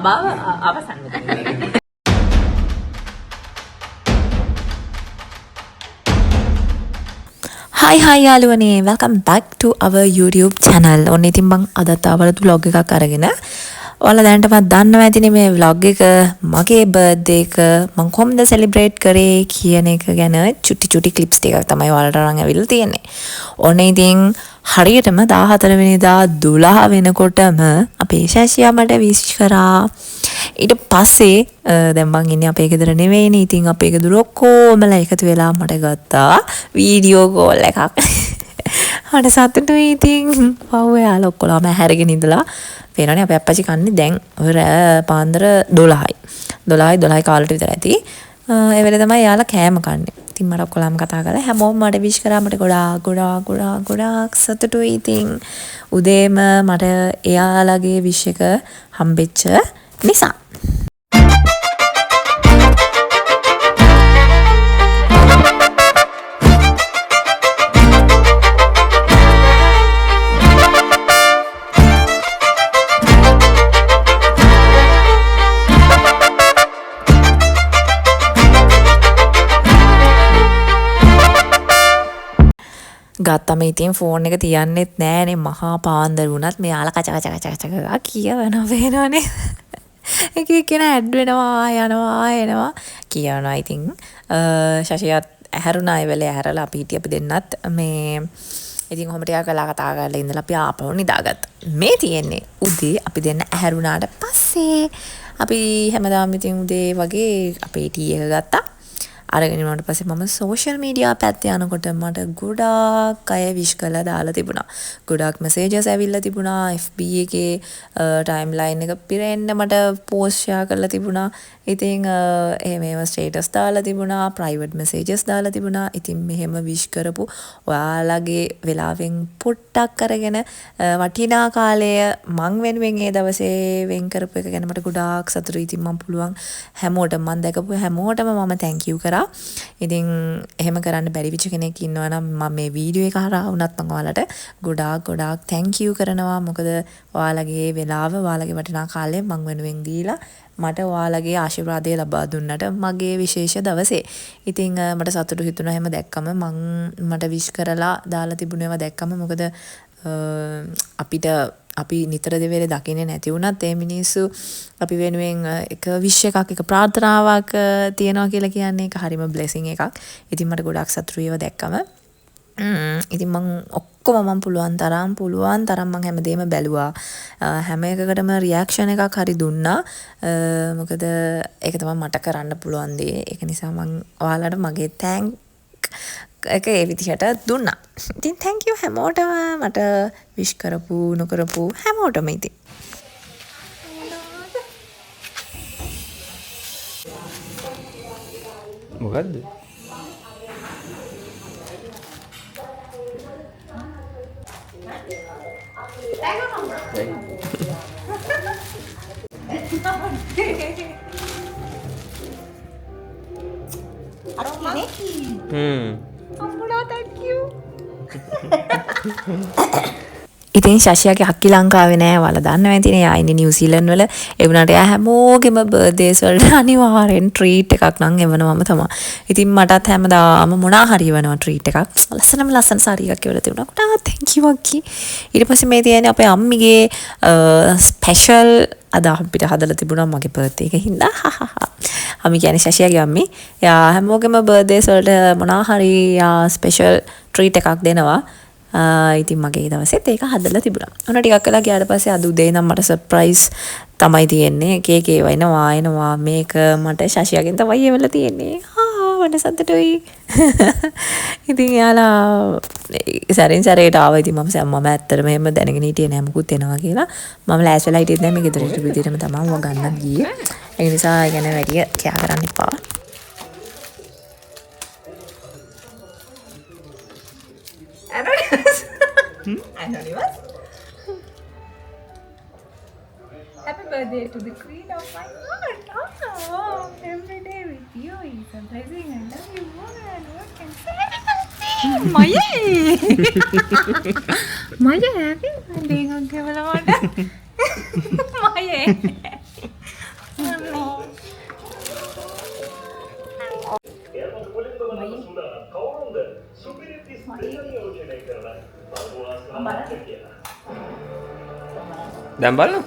බව අවසන් වෙනවා. Hi යාළුවනේ, welcome back to our YouTube channel. ඔන්න ඉතින් මං අදත් ආවලු vlog එකක් අරගෙන. ඔයාලා දැනටමත් දන්නවා ඇතිනේ මේ vlog එක මගේ birthday එක මං කොහොමද celebrate කරේ කියන එක ගැන චුටි clips ටිකක් තමයි ඔයාලට අරන් ඇවිල්ලා තියෙන්නේ. ඔන්න ඉතින් හරියටම 14 වෙනිදා 12 වෙනකොටම අපේ ශාෂියා මට wish කරා. ඊට පස්සේ දැන් මං ඉන්නේ අපේ ගෙදර නෙවෙයිනේ. ඉතින් අපේ ගෙදර ඔක්කොමලා එකතු වෙලා මට ගත්තා වීඩියෝ කෝල් එකක්. මට සතුටුයි ඉතින්. පව් යාළුවෝ ඔක්කොලාම හැරගෙන ඉඳලා පේනවනේ අපේ අප්පච්චි කන්නේ දැන් ඔය පාන්දර 12යි. 12යි කාලට විතර ඇති. ඒ වෙලේ තමයි යාළුවා කෑම කන්නේ. ඉතින් මට ඔක්කොලාම කතා කරලා හැමෝම මට විශ් කරා. මට ගොඩාක් සතුටුයි ඉතින්. උදේම මට එයාලගේ විශ් එක හම්බෙච්ච නිසා. ගත්තම ඉතින් ෆෝන් එක තියන්නෙත් නෑනේ. මහා පාන්දර වුණත් මෙයාලා කච කියවනවා පේනවනේ. එක කෙනා ඇඩ් වෙනවා යනවා කියනවා. ඉතින් ශෂියත් ඇහැරුණා. ඒ වෙලේ ඇහැරලා අපි දෙන්නත් මේ ඉතින් කොහොම ටිකක් කතා කරලා ඉඳලා අපි ආපහු නිදාගත්තා. මේ තියෙන්නේ උදේ අපි දෙන්න ඇහැරුණාට පස්සේ අපි හැමදාම ඉතින් උදේ වගේ අපේ ටී එක ගත්තා. අරගෙන ඉන්නවට පස්සේ මම සෝෂල් මීඩියා පැත්තේ යනකොට මට ගොඩාක් අය විශ් කරලා දාලා තිබුණා. ගොඩාක් මෙසේජස් ඇවිල්ලා තිබුණා. FB එකේ ටයිම්ලයින් එක පිරෙන්න මට පෝස්ට් ෂෙයා කරලා තිබුණා. ඉතින් එහෙම ස්ටේටස් දාලා තිබුණා. ප්‍රයිවට් මෙසේජස් දාලා තිබුණා. ඉතින් මෙහෙම විශ් කරපු ඔයාලගේ වෙලාවෙන් පොට්ටක් අරගෙන වටිනා කාලය මං වෙනුවෙන් ඒ දවසේ වෙන් කරපු එක ගැන මට ගොඩාක් සතුටුයි. ඉතින් මම පුළුවන් හැමෝටම මම දැකපු හැමෝටම මම thank you කරා. ඉතින් එහෙම කරන්න බැරි විච කෙනෙක් ඉන්නවා නම් මම මේ වීඩියෝ එක හරහා වුණත් මම ඔයාලට ගොඩාක් thank you කරනවා. මොකද ඔයාලගේ වෙලාව ඔයාලගේ වටිනා කාලය මං වෙනුවෙන් දීලා මට ඔයාලගේ ආශිර්වාදය ලබා දුන්නට මගේ විශේෂ දවසේ. ඉතින් මට සතුටු හිතුණා එහෙම දැක්කම. මට විශ් කරලා දාලා තිබුණේවා දැක්කම. මොකද අපි නිතර දෙවේලේ දකින්නේ නැති වුණත් ඒ මිනිස්සු අපි වෙනුවෙන් එක විශ් එකක් එක ප්‍රාර්ථනාවක් තියනවා කියලා කියන්නේ ඒක හරිම බ්ලෙසිං එකක්. ඉතින් මට ගොඩක් සතුටුයි ඒව දැක්කම. ඉතින් මම පුළුවන් තරම් මම හැමදේම බැලුවා. හැම එකකටම රියැක්ෂන් එකක් හරි දුන්නා. මොකද ඒක තමයි මට කරන්න පුළුවන් දේ. ඒක නිසා මම ඔයාලට මගේ තෑන්ක් එක ඒ විදිහට දුන්නා. ඉතින් thank you හැමෝටම මට විශ් කරපු නොකරපු හැමෝටම ඉතින්. මොකද්ද? ඉතින් ශෂියාගේ හක්කි ලංකාවේ නෑ. ඔයාලා දන්නවා ඇතිනේ. යා ඉන්නේ නිව්සීලන්ත වල. ඒ වුණාට යා හැමෝගෙම බර්ත්ඩේස් වලට අනිවාර්යෙන් ට්‍රීට් එකක් නම් එවනවම තමයි. ඉතින් මටත් හැමදාම මොනා හරි එවනවා ට්‍රීට් එකක්. ලස්සන සාරි එකක් එවලා තිබුණා. ගොඩාක් thank you අක්කි. ඊට පස්සේ මේ තියෙන්නේ අපේ අම්මිගේ ස්පෙෂල් අද අපිට හදලා තිබුණා මගේ බර්ත්ඩේ එක හින්දා. අම්මි කියන්නේ ශෂියාගේ අම්මි. යා හැමෝගෙම බර්ත්ඩේස් වලට මොනා හරි යා ස්පෙෂල් ට්‍රීට් එකක් දෙනවා. ඉතින් මගේ දවසෙත් ඒක හදලා තිබුණා. ඔන්න ටිකක් කළා ගියාට පස්සේ අද උදේ නම් මට සර්ප්‍රයිස් තමයි තියෙන්නේ. කේක් එනවා මේක මට ශෂියාගෙන් තමයි එවලා තියෙන්නේ. මට සතුටුයි. ඉතින් යාලා සැරින් සැරේට ආවා. ඉතින් මම ඇත්තටම එහෙම දැනගෙන හිටියේ නෑ මුකුත් එනවා කියලා. මම ලෑස් වෙලා හිටියෙත් නෑ මේ ගෙදරට විදිහටම තමයි මම ගන්නත් ගියේ. ඒ නිසා ඒ ගැන වැඩි කෑ කරන්න එපා. Anonymous. Happy birthday to the queen of my heart. Oh, every day with you is surprising. I love you more and what can say. Maya. Maya happy birthday. Okay, Maya. දැන් බලන්න.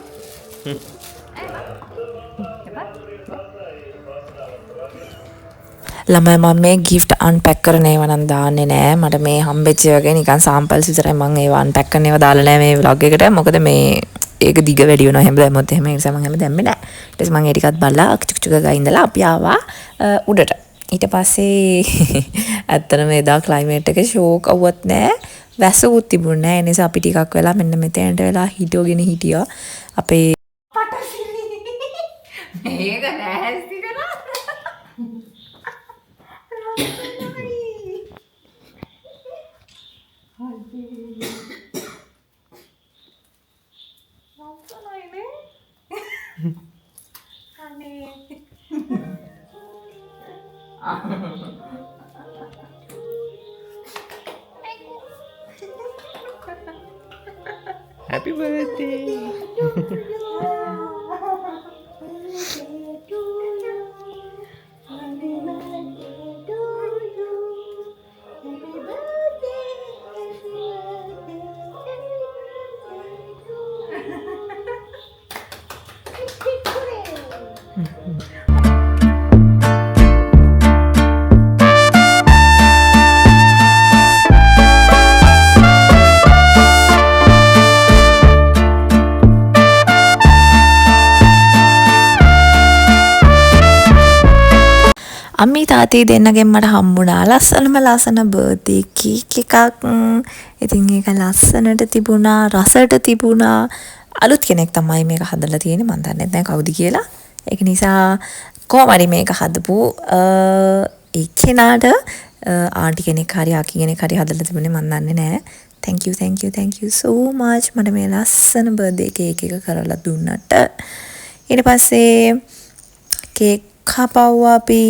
ළමයි මම මේ gift unpack කරන ඒවා නම් දාන්නේ නෑ. මට මේ හම්බෙච්ච වගේ නිකන් samples විතරයි මම ඒවා unpack කරන ඒවා දාලා නෑ මේ vlog එකට. මොකද මේ ඒක දිග වැඩි වෙනවා. එහෙම දැම්මොත් එහෙම ඒ නිසා මම එහෙම දැම්මේ නෑ. ඊට පස්සේ මම ඒ ටිකත් බලලා චුක් ගා ඉඳලා අපි ආවා උඩට. ඊට පස්සේ ඇත්තටම එදා climate එක ෂෝක් අවුවත් නෑ. වැස්සුත් තිබුණේ නෑ. ඒ නිසා අපි ටිකක් වෙලා මෙන්න මෙතෙන්ට වෙලා හිටෝගෙන හිටියා. අපේ මේක නැස්ති කරා. Happy birthday. අම්මි තාත්තී දෙන්නගෙන් මට හම්බුණා ලස්සනම ලස්සන බර්ත්ඩේ කේක් එකක්. ඉතින් ඒක ලස්සනට තිබුණා, රසට තිබුණා. අලුත් කෙනෙක් තමයි මේක හදලා තියෙන්නේ. මම දන්නේ නැහැ කවුද කියලා. ඒක නිසා කොහොමරි මේක හදපු ඒ කෙනාට ආන්ටි කෙනෙක් හරි ආකි කෙනෙක් හරි හදලා තිබුණේ මම දන්නේ නැහැ. thank you so much මට මේ ලස්සන බර්ත්ඩේ කේක් එක කරලා දුන්නට. ඊට පස්සේ කේක් කපවුවා අපි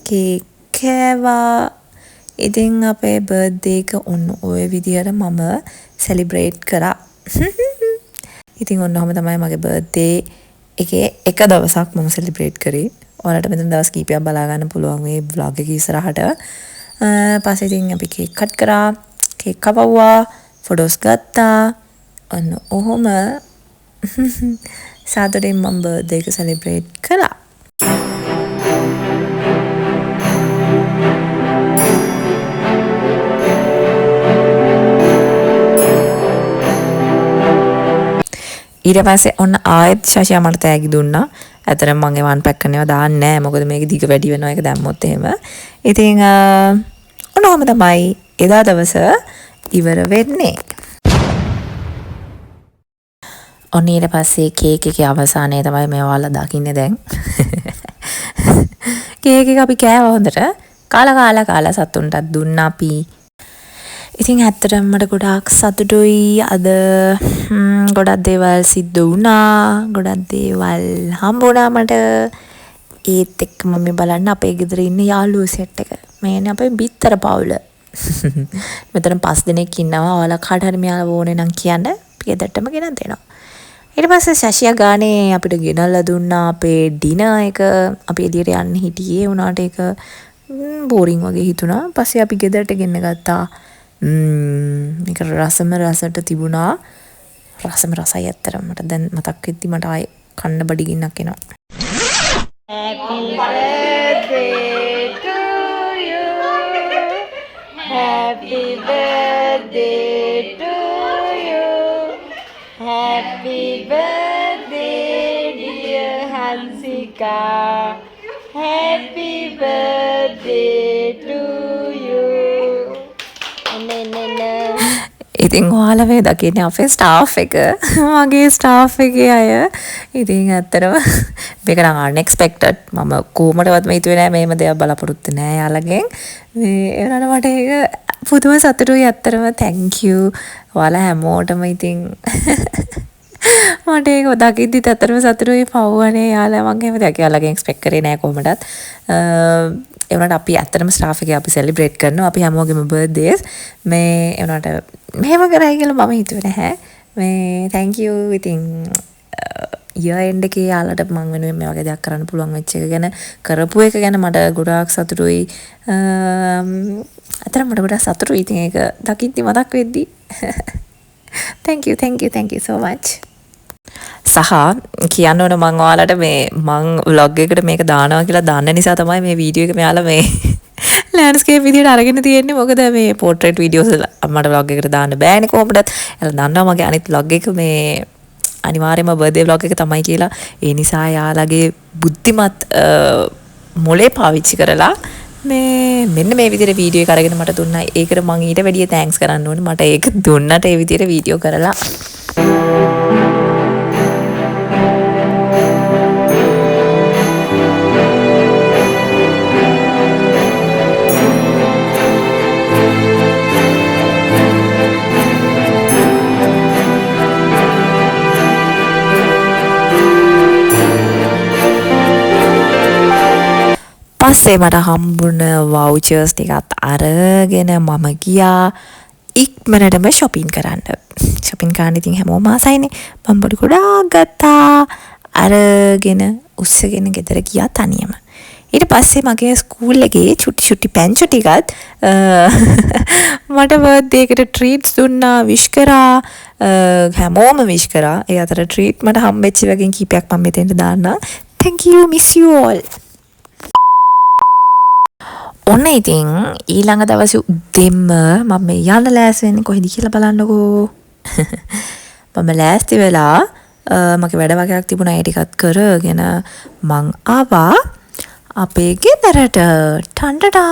කේක් කෑවා. ඉතින් අපේ බර්ත්ඩේ එක ඔන්න ඔය විදියට මම සෙලිබ්‍රේට් කරා. ඉතින් ඔන්නෝම තමයි මගේ බර්ත්ඩේ එකේ එක දවසක් මම සෙලිබ්‍රේට් කරේ. ඔයාලට මෙතන දවස් කීපයක් බලා ගන්න පුළුවන් මේ vlog එක ඉස්සරහට. පස්සේ ඉතින් අපි කේක් කට් කරා, කේක් කපවුවා, ෆොටෝස් ගත්තා. ඔන්න ඔහොම සාදරයෙන් මම බර්ත්ඩේ එක සෙලිබ්‍රේට් කළා. ඊට පස්සේ ඔන්න ආයෙත් ශෂියා මට තෑගි දුන්නා. ඇත්තටම මම ඒව අන්පැක් කරන ඒවා දාන්නේ නැහැ. මොකද මේක දිග වැඩි වෙනවා ඒක දැම්මොත් එහෙම. ඉතින් ඔන්නෝම තමයි එදා දවස ඉවර වෙන්නේ. ඔන්න ඊට පස්සේ කේක් එකේ අවසානයේ තමයි මේ ඔයාලා දකින්නේ දැන්. කේක් එක අපි කෑවා හොඳට. කාලා සතුන්ටත් දුන්නා අපි. ඉතින් ඇත්තටම මට ගොඩාක් සතුටුයි අද. ගොඩක් දේවල් සිද්ධ වුණා. ගොඩක් දේවල් හම්බ වුණා මට. ඒත් එක්කම මේ බලන්න අපේ ගෙදර ඉන්න යාළුවෝ සෙට් එක. මේනේ අපේ බිත්තර පවුල. මෙතන 5 දෙනෙක් ඉන්නවා. ඔයාලා කාට හරි මෙයාලා ඕනේ නම් කියන්න. ගෙදරටම ගෙනත් දෙනවා. ඊට පස්සේ ශෂියා ගානේ අපිට ගෙනල්ලා දුන්නා අපේ ඩිනර් එක. අපි එළියට යන්න හිටියේ. උනාට ඒක බෝරින් වගේ හිතුණා. පස්සේ අපි ගෙදරට ගෙන්න ගත්තා. මේක රසට තිබුණා. රසයි ඇත්තටම මට දැන් මතක් වෙද්දි මට ආයේ කන්න බඩගින්නක් එනවා. Happy birthday to you. Happy birthday dear Hansika. Happy birthday to you. ඉතින් ඔයාලා මේ දකින්නේ අපේ ස්ටාෆ් එක. මගේ ස්ටාෆ් එකේ අය. ඉතින් ඇත්තටම මේක නම් unexpected. මම කොහොමඩවත් හිතුවේ නෑ මේම දේවල් බලාපොරොත්තු නෑ යාළගෙන්. මේ ඒනට මට ඒක පුදුම සතුටුයි ඇත්තටම. thank you. ඔයාලා හැමෝටම ඉතින් මට ඒක දකිද්දිත් ඇත්තටම සතුටුයි. පව්වනේ යාළා මම එහෙම දෙයක් යාළගෙන් එක්ස්පෙක්ට් කරේ නෑ කොහොමදත්. ඒ වුණාට අපි ඇත්තටම ස්ටාෆ් එකේ අපි සෙලිබ්‍රේට් කරනවා. අපි හැමෝගෙම බර්ත්ඩේස් මේ ඒ වුණාට මෙහෙම කරයි කියලා මම හිතුවේ නැහැ. මේ thank you ඉතින් year end එකේ යාළුවට මම වෙනුවෙන් මේ වගේ දෙයක් කරන්න පුළුවන් වෙච්ච එක ගැන කරපු එක ගැන මට ගොඩාක් සතුටුයි. අතන මට ගොඩාක් සතුටුයි. ඉතින් ඒක දකිද්දි මතක් වෙද්දි thank you so much. සහ කියන්න ඕන මම ඔයාලට මේ මම vlog එකකට මේක දානවා කියලා දන්න නිසා තමයි මේ වීඩියෝ එක මෙයාලා මේ ලෑන්ඩ්ස්කේප් විදියට අරගෙන තියෙන්නේ. මොකද මේ පෝට්‍රේට් වීඩියෝස් මට vlog එකකට දාන්න බෑනේ කොහොමදත්. එයාලා දන්නවා මගේ අනිත් vlog එක මේ අනිවාර්යයෙන්ම බර්ත්ඩේ vlog එක තමයි කියලා. ඒ නිසා යාළගේ බුද්ධිමත් මොලේ පාවිච්චි කරලා මෙන්න මේ විදිහට වීඩියෝ එක අරගෙන මට දුන්නා. ඒකට මම ඊට වැඩිය තෑන්ක්ස් කරන්න ඕනේ. මට ඒක දුන්නට ඒ විදිහට වීඩියෝ කරලා. පස්සේ මට හම්බුන වවුචර්ස් ටිකත් අරගෙන මම ගියා ඉක්මනටම shopping කරන්න. shopping කරන්න ඉතින් හැමෝම ආසයිනේ. මම පොඩි ගොඩාක් ගත්තා. අරගෙන උස්සගෙන ගෙදර ගියා තනියම. ඊට පස්සේ මගේ ස්කූල් එකේ චුටි පැංචු ටිකත් මට බර්ත්ඩේ එකට ට්‍රීට්ස් දුන්නා, විශ් කරා. හැමෝම විශ් කරා. ඒ අතර ට්‍රීට් මට හම්බෙච්ච වගේ කීපයක් මම මෙතෙන්ට දාන්නා. thank you, miss you all. ඔන්න ඉතින් ඊළඟ දවසේ උදෙන්ම මම මේ යන්න ලෑස්ති වෙන්නේ කොහෙද කියලා බලන්නකෝ. මම ලෑස්ති වෙලා මගේ වැඩ වගේක් තිබුණා ඒ ටිකත් කරගෙන මං ආවා අපේ ගෙදරට. ටන්ටටා.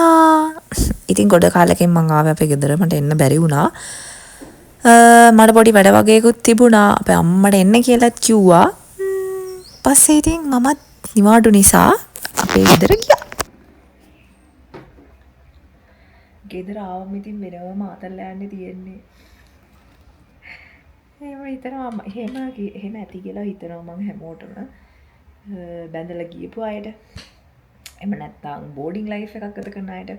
ඉතින් ගොඩ කාලෙකින් මං ආවේ අපේ ගෙදර. මට එන්න බැරි වුණා. මට පොඩි වැඩ වගේකුත් තිබුණා. අපේ අම්මට එන්න කියලාත් කිව්වා. පස්සේ ඉතින් මමත් නිවාඩු නිසා අපේ ගෙදර ගියා. ගෙදර ආවම ඉතින් වෙනවම අතල්ලා යන්නේ තියෙන්නේ. එහෙම හිතනවා එහෙම ඇති කියලා හිතනවා මම හැමෝටම. බැඳලා ගියපු අයට. එහෙම නැත්නම් බෝඩින් ලයිෆ් එකක් ගත කරන අයට.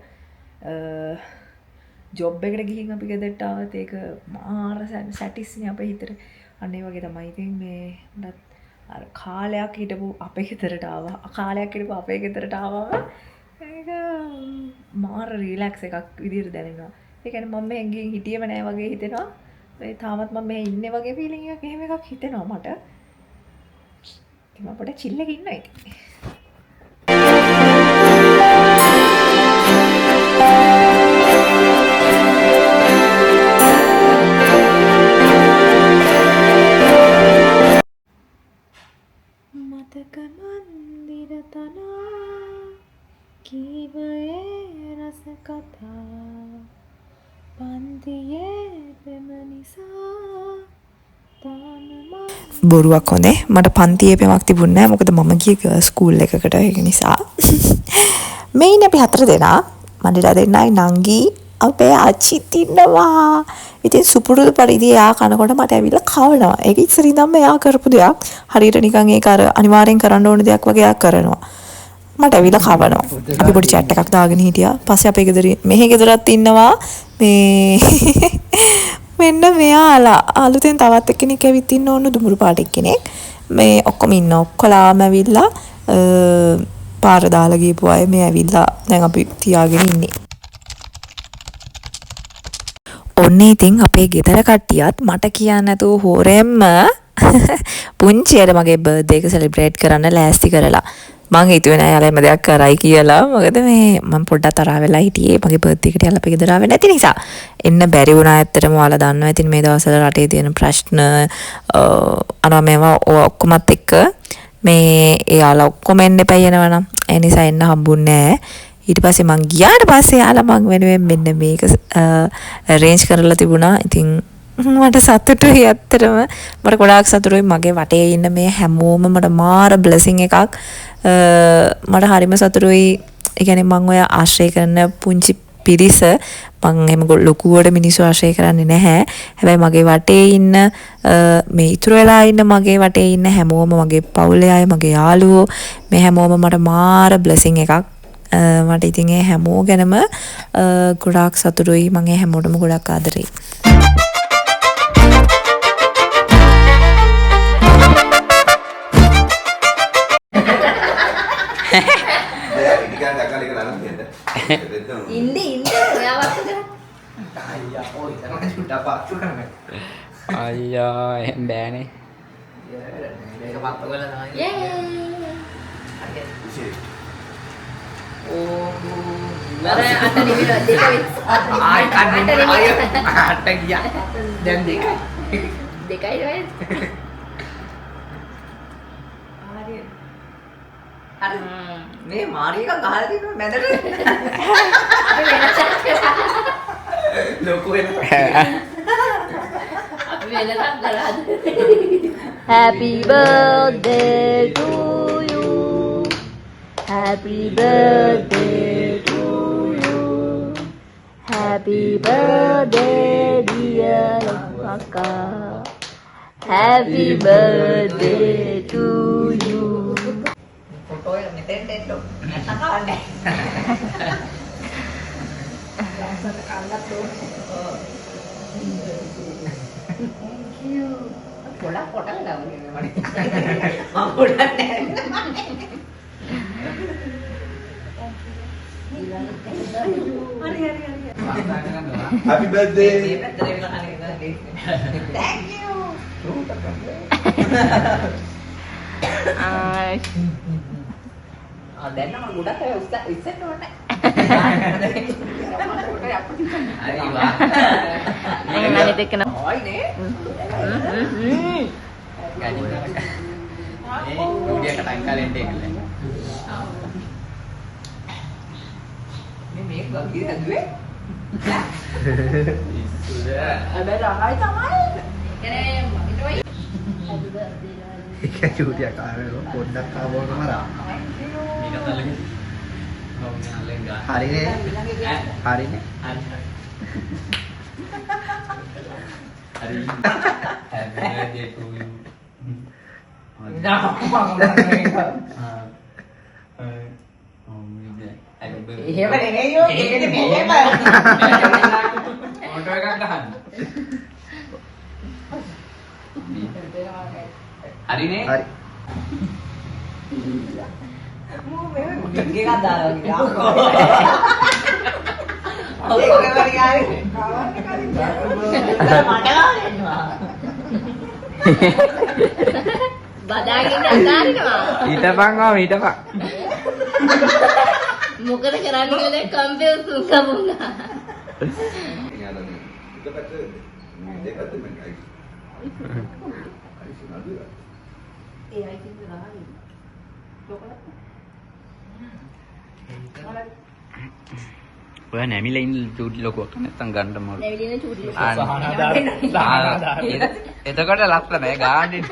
ජොබ් එකට ගිහින් අපි ගෙදරට ආවත් ඒක මාර සැටිස්නේ අපේ හිතට. අන්න ඒ වගේ තමයි. ඉතින් මේ මට අර කාලයක් හිටපු අපේ ගෙදරට ආවා. කාලයක් හිටපු අපේ ගෙදරට ආවම ඒක මාර රිලැක්ස් එකක් විදියට දැනෙනවා. ඒ කියන්නේ මම මේ ගිහින් හිටියේම නෑ වගේ හිතෙනවා. ඒ තාමත් මම මේ ඉන්නේ වගේ ෆීලිං එකක් එහෙම එකක් හිතෙනවා මට. ඉතින් මම පොඩ්ඩක් චිල් එකේ ඉන්නවා ඉතින්. මතක මන්දිර තනා කීවේ රස කතා පන්තියේ පෙම නිසා බොරුවක් හොඳේ. මට පන්තියේ පෙමක් තිබුණේ නැහැ. මොකද මම ගියේ ස්කූල් එකකට. ඒක නිසා මේ ඉන්නේ අපි 4 දෙනා. මන්දිලා දෙන්නයි නංගි අපේ අච්චිත් ඉන්නවා. ඉතින් සුපුරුදු පරිදි එයා කනකොට මට ඇවිල්ලා කවනවා. ඒක ඉස්සරින් ඉඳන්ම එයා කරපු දෙයක්. හරියට නිකන් ඒක අර අනිවාර්යෙන් කරන්න ඕන දෙයක් වගේ එයා කරනවා. මට ඇවිල්ලා කවනවා. අපි පොඩි chat එකක් දාගෙන හිටියා. පස්සේ අපේ ගෙදර මෙහෙ ගෙදරත් ඉන්නවා මේ මෙන්න මෙයාලා අලුතෙන් තවත් එක්කෙනෙක් ඇවිත් ඉන්න ඕන දුඹුරු පාට එක්කෙනෙක්. මේ ඔක්කොම ඉන්න ඔක්කොලාම ඇවිල්ලා පාර දාලා ගිහපු අය මේ ඇවිල්ලා දැන් අපි තියාගෙන ඉන්නේ. ඔන්න ඉතින් අපේ ගෙදර කට්ටියත් මට කියන්න නැතුව හොරෙන්ම පුංචියට මගේ බර්ත්ඩේ එක සෙලිබ්‍රේට් කරන්න ලෑස්ති කරලා. මං හිතුවේ නෑ යාළුවා එම දෙයක් කරයි කියලා. මොකද මේ මම පොඩ්ඩක් තරහ වෙලා හිටියේ මගේ බර්ත්ඩේ එකට යාළුවා අපේ ගෙදර ආවේ නැති නිසා. එන්න බැරි වුණා. ඇත්තටම ඔයාලා දන්නවා. ඉතින් මේ දවස්වල රටේ තියෙන ප්‍රශ්න අනවා මේවා ඔක්කොමත් එක්ක මේ යාළුවා ඔක්කොම එන්න එපා යනවනම්. ඒ නිසා එන්න හම්බුන්නේ නෑ. ඊට පස්සේ මං ගියාට පස්සේ යාළුවා මං වෙනුවෙන් මෙන්න මේක arrange කරලා තිබුණා. ඉතින් මට සතුටුයි ඇත්තටම. මට ගොඩාක් සතුටුයි මගේ වටේ ඉන්න මේ හැමෝම මට මාර බ්ලෙසිං එකක්. මට හරිම සතුටුයි. ඒ කියන්නේ මම ඔය ආශ්‍රය කරන පුංචි පිරිස මම එහෙම ලොකුවට මිනිස්සු ආශ්‍රය කරන්නේ නැහැ. හැබැයි මගේ වටේ ඉන්න මේ ඉතුරු වෙලා ඉන්න මගේ වටේ ඉන්න හැමෝම මගේ පවුලේ අය මගේ යාළුවෝ මේ හැමෝම මට මාර බ්ලෙසිං එකක්. මට ඉතින් ඒ හැමෝ ගැනම ගොඩාක් සතුටුයි. මම ඒ හැමෝටම ගොඩාක් ආදරෙයි. අයියා එහෙම බෑනේ. මේ මාරියක ගහලා තියෙනවා මැදට. ලොකු වෙන. අපි වෙනසක් කරාද? Happy birthday to you. Happy birthday to you. Happy birthday dear Akka. Happy birthday to you. Photo එක මෙතෙන්ට එන්න නැත්නම් කවන්නේ. ලස්සන කල්ලත් Thank you. පොඩක් දාන්නේ මම පොඩක් නැහැ. හරි. Happy birthday. Thank you. දැන් නම් ගොඩක් අය ඉස්සෙන්න ඕනේ. හරි වා. අනිත් එක නම් ඔයිනේ. උඩියට ටංකාලෙන්ට එන්නේ. මේක ගිහින් ඇදුවේ. අබේ ළඟයි තමයි. ඒක චූටියක් ආවේලෝ පොඩ්ඩක් ආවම මරා. හරිනේ. හරිනේ. හරි. Happy birthday to you. එහෙම නෙමෙයි යෝ. ඒකනේ මෙහෙම. ෆොටෝ එකක් ගන්න. හරිනේ? හරි. මෝ මේ මුට්ටි එකක් දාලා වගේ. ඒක වෙවරි ගානේ. කවන්න කලින් මඩ බදාගෙන අතාරිනවා. හිටපන්. මොකද කරන්නේ කියලා කම්පියුටර් සුකමුණා. ඔය නැමිලා ඉන්න චූටි ලොකුවක් නැත්තම් ගන්න මරු. නැවිලින චූටි. එතකොට ලස්සන නෑ ගාන්නේ.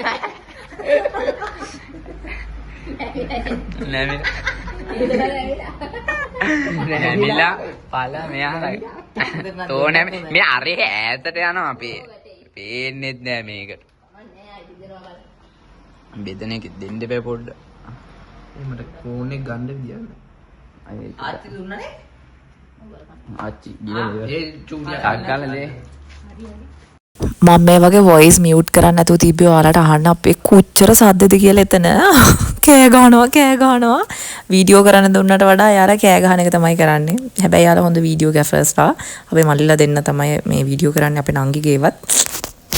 නැමිලා පල මෙයා තෝ නැමි මේ අරේ ඈතට යනවා අපි. පේන්නෙත් නෑ මේකට. බෙදන එක දෙන්න බෑ පොඩ්ඩ. මට ෆෝන් එක ගන්න විදියක් ආච්චි දුන්නනේ. ආච්චි ගිහලා ඒ චූටිය අග්ගලනේ. මම මේ වගේ වොයිස් මියුට් කරන්න නැතුව තිබ්බේ ඔයාලට අහන්න අපේ කොච්චර සද්දද කියලා එතන කෑ ගහනවා වීඩියෝ කරන්න දුන්නට වඩා යාලා කෑ ගහන එක තමයි කරන්නේ. හැබැයි යාලා හොඳ වීඩියෝ ග්‍රාෆර්ස්ලා අපේ මල්ලිලා දෙන්න තමයි මේ වීඩියෝ කරන්නේ අපේ නංගිගේවත්.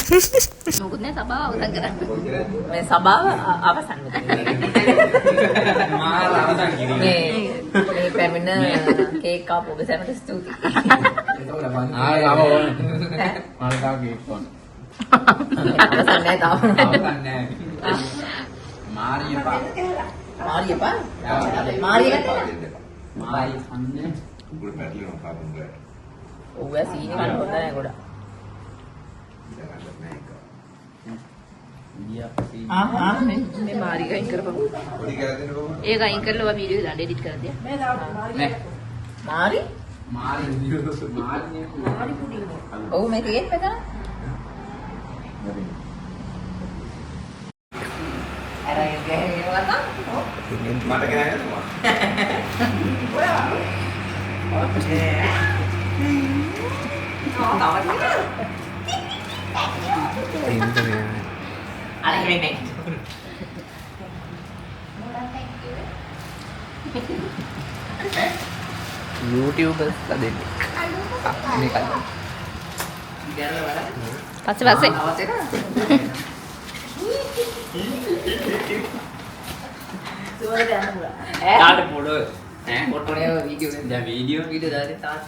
මොකද නෑ සබාව අවසන් කරන්නේ. මේ සභාව අවසන් මේ පැමිණ කේක් කාපු ඔබ සැමට ස්තුතියි. ආව ඕන. මල් කාව කේක් ඕන. අවසන් නෑ තාම. අවසන් නෑ. මාරියපා. මාරිය අන්නේ ඔව් සීනි කන්න හොඳ නෑ ගොඩක්. මේ මාරිය අයින් කරපන්. ඒක අයින් කරලා ඔයා වීඩියෝ දාන්න එඩිට් කරලා තියා. නේ මාරි මාරි ඔව් මේ තියෙන්නේ මෙතන. අර ගෑනවා මට ගෑනවා. YouTubers දෙන්නේ. මේකයි. පස්සේ තාට පොඩෝ ඈ පොටෝනේ වීඩියෝ දැන් වීඩියෝ දාන්නේ තාත්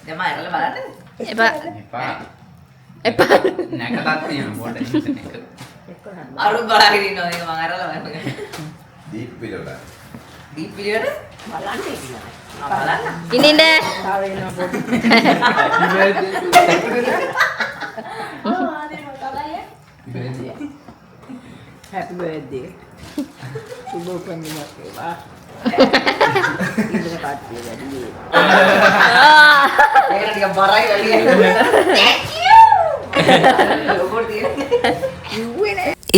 දැන් මම ඇරලා බලන්න. එපා එපා නැකතත් නේ පොඩ ඉන්න එක. අරුත් බලාගෙන ඉන්නවා මේක මම ඇරලා බලන්න. දීප් පිළිවෙල. දීප් පිළිවෙල බලන්න ඉන්නවා. බලන්න. ඉනින්න Happy birthday. शुभ जन्मदिन වේවා. ඉඳලා කට්ටිය වැඩි. ඒක ටික බරයි වැඩි.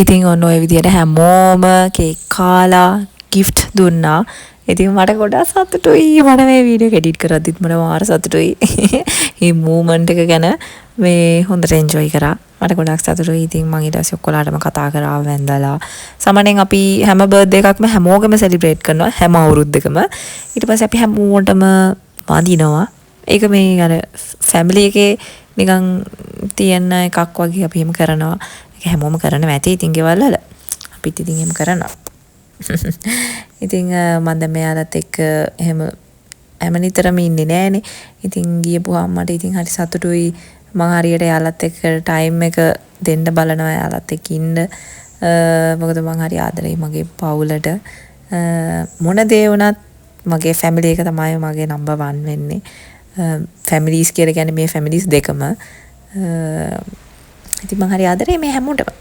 ඉතින් ඔන්න ඔය විදියට හැමෝම කේක් කාලා ගිෆ්ට් දුන්නා. ඉතින් මට ගොඩක් සතුටුයි. මට මේ වීඩියෝ එඩිට් කරද්දිත් මට මාර සතුටුයි. මේ මූමන්ට් එක ගැන මේ හොඳට එන්ජොයි කරා. මට ගොඩක් සතුටුයි. ඉතින් මම ඊට පස්සේ ඔක්කොලාටම කතා කරා වැඳලා. සමහරෙන් අපි හැම බර්ත්ඩේ එකක්ම හැමෝගෙම සෙලිබ්‍රේට් කරනවා හැම අවුරුද්දකම. ඊට පස්සේ අපි හැමෝටම වඳිනවා. ඒක මේ අර ෆැමිලි එකේ නිකන් තියෙන එකක් වගේ අපි එහෙම කරනවා. ඒක හැමෝම කරනවා ඇති. ඉතින් ගෙවල් වල අපිත් ඉතින් එහෙම කරනවා. ඉතින් මම දැන් මෙයාලත් එක්ක එහෙම හැම නිතරම ඉන්නේ නෑනේ. ඉතින් ගියපුවාම මට ඉතින් හරි සතුටුයි. මම හරියට යාලත් එක්ක ටයිම් එක දෙන්න බලනවා යාලත් එක්ක ඉන්න. මොකද මම හරි ආදරෙයි මගේ පවුලට. මොන දේ වුණත් මගේ ෆැමිලි එක තමයි මගේ නම්බර් 1 වෙන්නේ. ෆැමිලිස් කියලා කියන්නේ මේ ෆැමිලිස් දෙකම. ඉතින් මම හරි ආදරෙයි මේ හැමෝටම.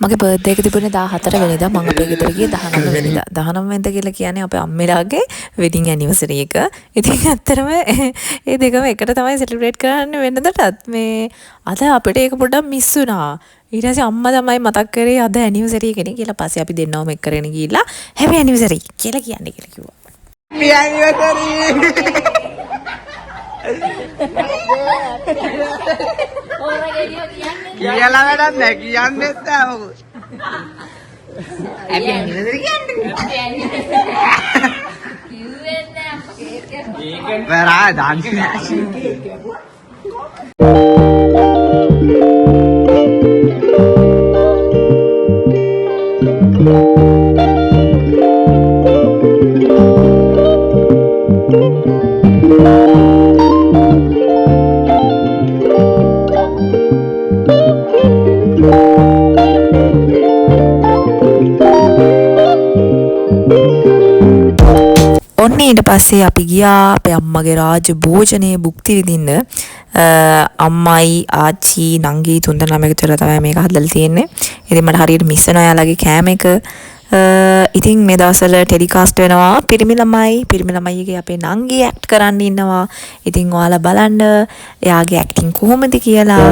මගේ බර්ත්ඩේ එක තිබුණේ 14 වෙනිදා. මම අපේ ගෙදර ගියේ 19 වෙනිදා. 19 වෙනිදා කියලා කියන්නේ අපේ අම්මලාගේ වෙඩින් ඇනිවර්සරි එක. ඉතින් ඇත්තටම මේ දෙකම එකට තමයි සෙලිබ්‍රේට් කරන්න වෙනදටත් මේ අද අපිට ඒක පොඩ්ඩක් මිස් වුණා. ඊට පස්සේ අම්මා තමයි මතක් කරේ අද ඇනිවර්සරි එකනේ කියලා. පස්සේ අපි දෙන්නවම එක් කරගෙන ගිහිල්ලා හැපි ඇනිවර්සරි කියලා කියන්නේ කියලා කිව්වා. හැපි ඇනිවර්සරි. කියලා වැඩක් නැහැ කියන්නෙත් නැහැ මොකද. Happy anniversary කියන්නේ. බරා දන්නේ. ඔන්න ඊට පස්සේ අපි ගියා අපේ අම්මගේ රාජ භෝජනයේ භුක්ති විඳින්න. අම්මයි ආච්චි නංගි තුන්දෙනාම එකතු වෙලා තමයි මේක හදලා තියෙන්නේ. ඉතින් මට හරියට මිස් වෙනවා යාළගේ කෑම එක. ඉතින් මේ දවස්වල ටෙලිකාස්ට් වෙනවා පිරිමි ළමයිගේ අපේ නංගි ඇක්ට් කරන්න ඉන්නවා. ඉතින් ඔයාලා බලන්න එයාගේ ඇක්ටිං කොහොමද කියලා.